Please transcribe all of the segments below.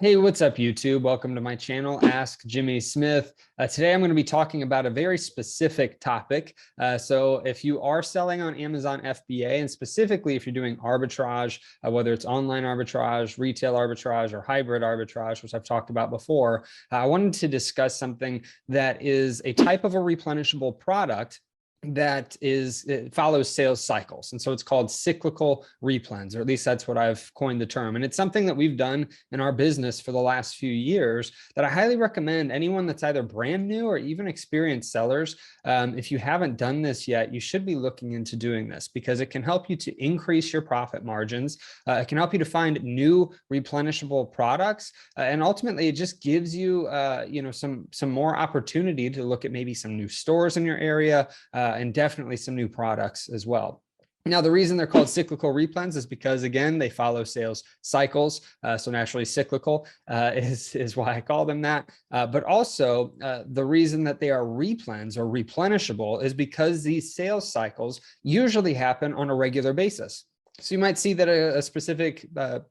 Hey, what's up, YouTube? Welcome to my channel, Ask Jimmy Smith. Today, I'm going to be talking about a very specific topic. So if you are selling on Amazon FBA, and specifically if you're doing arbitrage, whether it's online arbitrage, retail arbitrage, or hybrid arbitrage, which I've talked about before, I wanted to discuss something that is a type of a replenishable product that it follows sales cycles. And so it's called cyclical replens, or at least that's what I've coined the term. And it's something that we've done in our business for the last few years that I highly recommend anyone that's either brand new or even experienced sellers. If you haven't done this yet, you should be looking into doing this because it can help you to increase your profit margins. It can help you to find new replenishable products. And ultimately, it just gives you, some more opportunity to look at maybe some new stores in your area, and definitely some new products as well. Now, the reason they're called cyclical replens is because, again, they follow sales cycles. So naturally cyclical is why I call them that. But also the reason that they are replens or replenishable is because these sales cycles usually happen on a regular basis. So you might see that a specific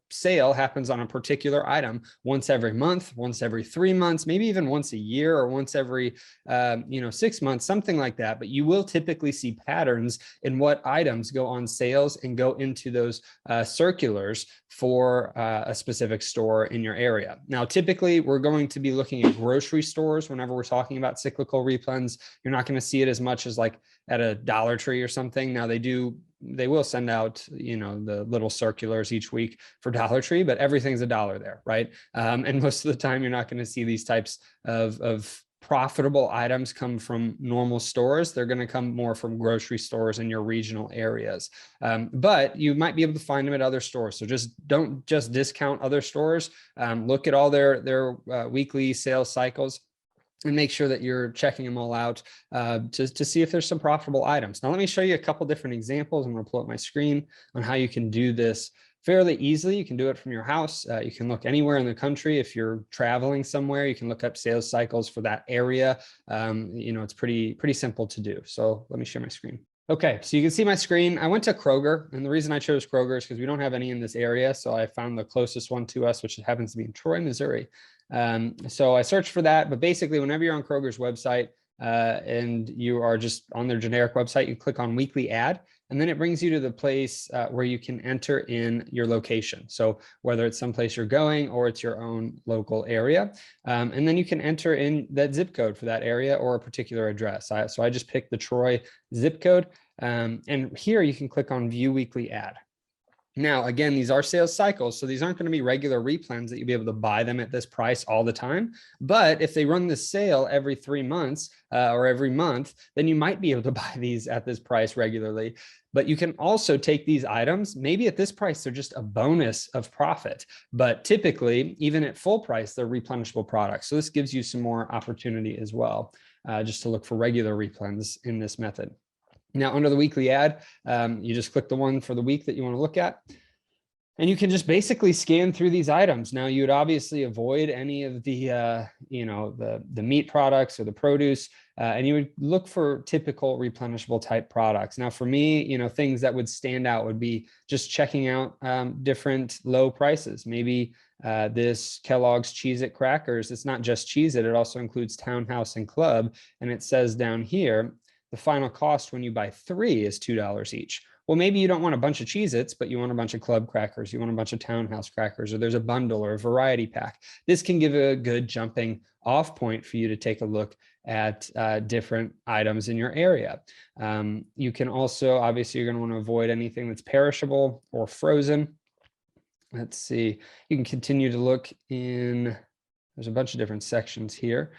sale happens on a particular item once every month, once every 3 months, maybe even once a year or once every 6 months, something like that. But you will typically see patterns in what items go on sales and go into those circulars for a specific store in your area. Now, typically, we're going to be looking at grocery stores whenever we're talking about cyclical replens. You're not going to see it as much as like at a Dollar Tree or something. Now, they will send out, the little circulars each week for Dollar Tree, but everything's $1 there, right? And most of the time, you're not going to see these types of profitable items come from normal stores. They're going to come more from grocery stores in your regional areas. But you might be able to find them at other stores. So don't just discount other stores. Look at all their weekly sales cycles and make sure that you're checking them all out to see if there's some profitable items. Now, let me show you a couple different examples. I'm going to pull up my screen on how you can do this fairly easily. You can do it from your house. You can look anywhere in the country. If you're traveling somewhere, you can look up sales cycles for that area. It's pretty simple to do. So let me share my screen. Okay, so you can see my screen. I went to Kroger, and the reason I chose Kroger is because we don't have any in this area. So I found the closest one to us, which happens to be in Troy, Missouri. So I searched for that, but basically whenever you're on Kroger's website and you are just on their generic website, you click on weekly ad, and then it brings you to the place where you can enter in your location. So whether it's someplace you're going or it's your own local area, and then you can enter in that zip code for that area or a particular address. So I just picked the Troy zip code, and here you can click on view weekly ad. Now, again, these are sales cycles, so these aren't going to be regular replens that you'll be able to buy them at this price all the time. But if they run this sale every 3 months or every month, then you might be able to buy these at this price regularly. But you can also take these items, maybe at this price, they're just a bonus of profit. But typically, even at full price, they're replenishable products. So this gives you some more opportunity as well, just to look for regular replens in this method. Now, under the weekly ad, you just click the one for the week that you want to look at. And you can just basically scan through these items. Now, you would obviously avoid any of the, the meat products or the produce, and you would look for typical replenishable type products. Now, for me, things that would stand out would be just checking out different low prices. Maybe this Kellogg's Cheez-It crackers, it's not just Cheez-It, it also includes Townhouse and Club. And it says down here, the final cost when you buy 3 is $2 each. Well, maybe you don't want a bunch of Cheez-Its, but you want a bunch of Club crackers, you want a bunch of Townhouse crackers, or there's a bundle or a variety pack. This can give a good jumping off point for you to take a look at different items in your area. You can also, obviously, you're going to want to avoid anything that's perishable or frozen. Let's see. You can continue to look in, there's a bunch of different sections here.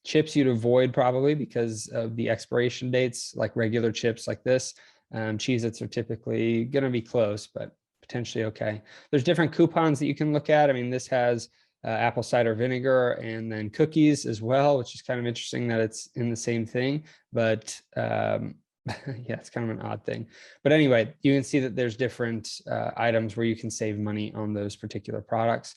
Chips you'd avoid probably because of the expiration dates, like regular chips like this. Cheez-Its are typically going to be close, but potentially okay. There's different coupons that you can look at. I mean, this has apple cider vinegar and then cookies as well, which is kind of interesting that it's in the same thing, but yeah, it's kind of an odd thing. But anyway, you can see that there's different items where you can save money on those particular products.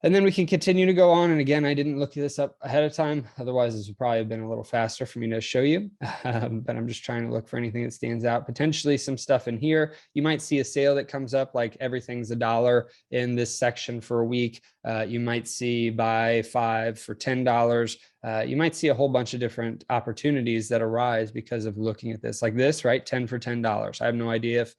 And then we can continue to go on. And again, I didn't look this up ahead of time. Otherwise, this would probably have been a little faster for me to show you. But I'm just trying to look for anything that stands out. Potentially some stuff in here. You might see a sale that comes up, like everything's $1 in this section for a week. You might see buy 5 for $10. You might see a whole bunch of different opportunities that arise because of looking at this, like this, right? 10 for $10. I have no idea if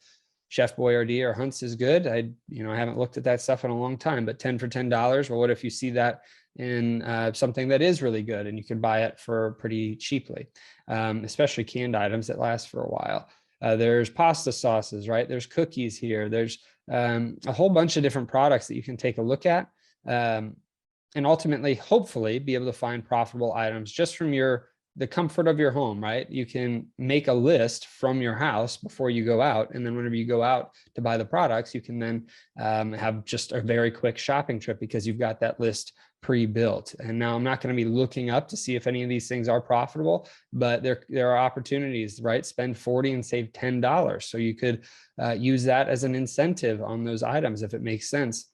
Chef Boyardee or Hunt's is good. I haven't looked at that stuff in a long time, but 10 for $10. Well, what if you see that in something that is really good and you can buy it for pretty cheaply, especially canned items that last for a while. There's pasta sauces, right? There's cookies here. There's a whole bunch of different products that you can take a look at and ultimately, hopefully, be able to find profitable items just from the comfort of your home, right? You can make a list from your house before you go out. And then whenever you go out to buy the products, you can then have just a very quick shopping trip because you've got that list pre-built. And now I'm not going to be looking up to see if any of these things are profitable, but there are opportunities, right? Spend $40 and save $10. So you could use that as an incentive on those items if it makes sense.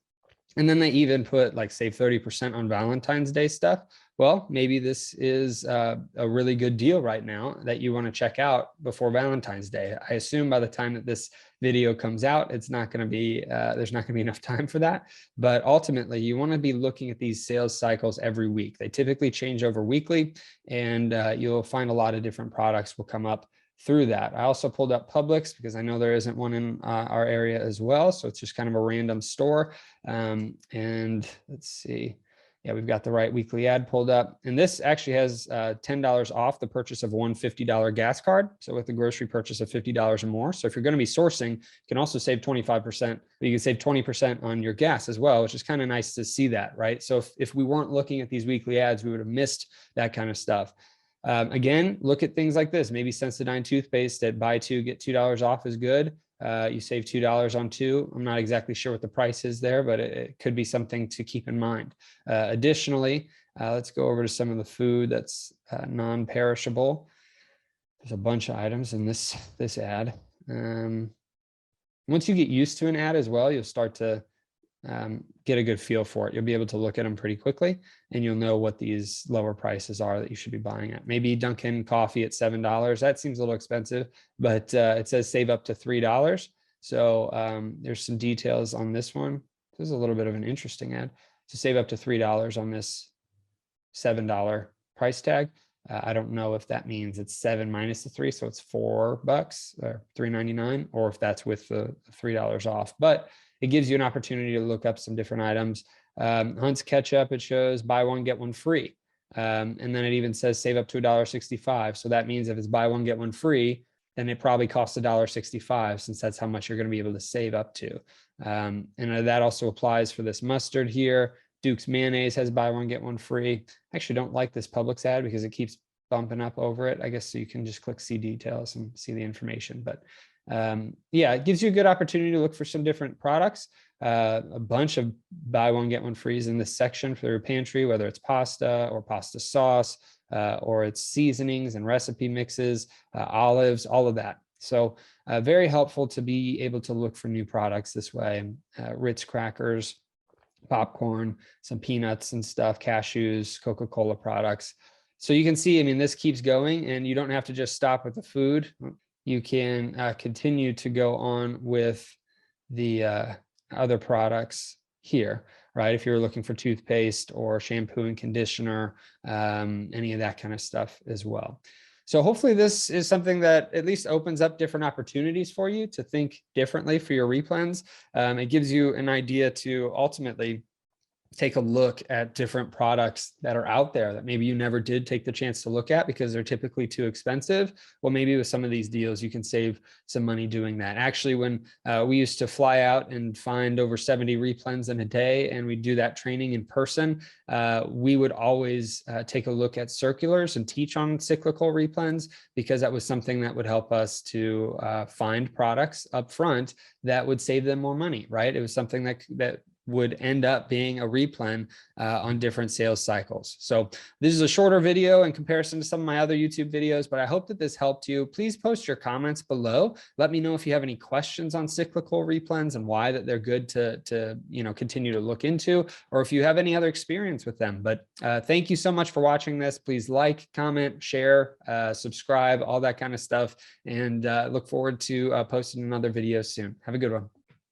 And then they even put like save 30% on Valentine's Day stuff. Well, maybe this is a really good deal right now that you want to check out before Valentine's Day. I assume by the time that this video comes out, it's not going to be, there's not going to be enough time for that. But ultimately, you want to be looking at these sales cycles every week. They typically change over weekly, and you'll find a lot of different products will come up through that. I also pulled up Publix because I know there isn't one in our area as well. So it's just kind of a random store. And let's see. Yeah, we've got the right weekly ad pulled up. And this actually has $10 off the purchase of one $50 gas card. So with the grocery purchase of $50 or more. So if you're going to be sourcing, you can also save 25%, but you can save 20% on your gas as well, which is kind of nice to see that, right? So if we weren't looking at these weekly ads, we would have missed that kind of stuff. Again, look at things like this. Maybe Sensodyne toothpaste at buy 2, get $2 off is good. You save $2 on 2. I'm not exactly sure what the price is there, but it could be something to keep in mind. Additionally, let's go over to some of the food that's non-perishable. There's a bunch of items in this ad. Once you get used to an ad as well, you'll start to get a good feel for it. You'll be able to look at them pretty quickly, and you'll know what these lower prices are that you should be buying at. Maybe Dunkin' coffee at $7. That seems a little expensive, but it says save up to $3. So there's some details on this one. This is a little bit of an interesting ad. So save up to $3 on this $7 price tag. I don't know if that means it's 7 minus the 3, so it's $4 or $3.99, or if that's with the $3 off. But it gives you an opportunity to look up some different items. Hunt's ketchup, it shows buy one, get one free. And then it even says save up to $1.65. So that means if it's buy one, get one free, then it probably costs $1.65, since that's how much you're going to be able to save up to. And that also applies for this mustard here. Duke's mayonnaise has buy one, get one free. I actually don't like this Publix ad because it keeps bumping up over it. I guess so you can just click see details and see the information. But yeah, it gives you a good opportunity to look for some different products. A bunch of buy one, get one frees in this section for your pantry, whether it's pasta or pasta sauce, or it's seasonings and recipe mixes, olives, all of that. So very helpful to be able to look for new products this way. Ritz crackers, popcorn, some peanuts and stuff, cashews, Coca-Cola products. So you can see, I mean, this keeps going, and you don't have to just stop with the food. You can continue to go on with the other products here, right? If you're looking for toothpaste or shampoo and conditioner, any of that kind of stuff as well. So hopefully this is something that at least opens up different opportunities for you to think differently for your replens. It gives you an idea to ultimately take a look at different products that are out there that maybe you never did take the chance to look at because they're typically too expensive. Well, maybe with some of these deals, you can save some money doing that. Actually, when we used to fly out and find over 70 replens in a day, and we do that training in person, we would always take a look at circulars and teach on cyclical replens, because that was something that would help us to find products up front that would save them more money, right? It was something that would end up being a replen on different sales cycles. So this is a shorter video in comparison to some of my other YouTube videos, but I hope that this helped you. Please post your comments below. Let me know if you have any questions on cyclical replens and why that they're good to continue to look into, or if you have any other experience with them. But thank you so much for watching this. Please like, comment, share, subscribe, all that kind of stuff, and look forward to posting another video soon. Have a good one.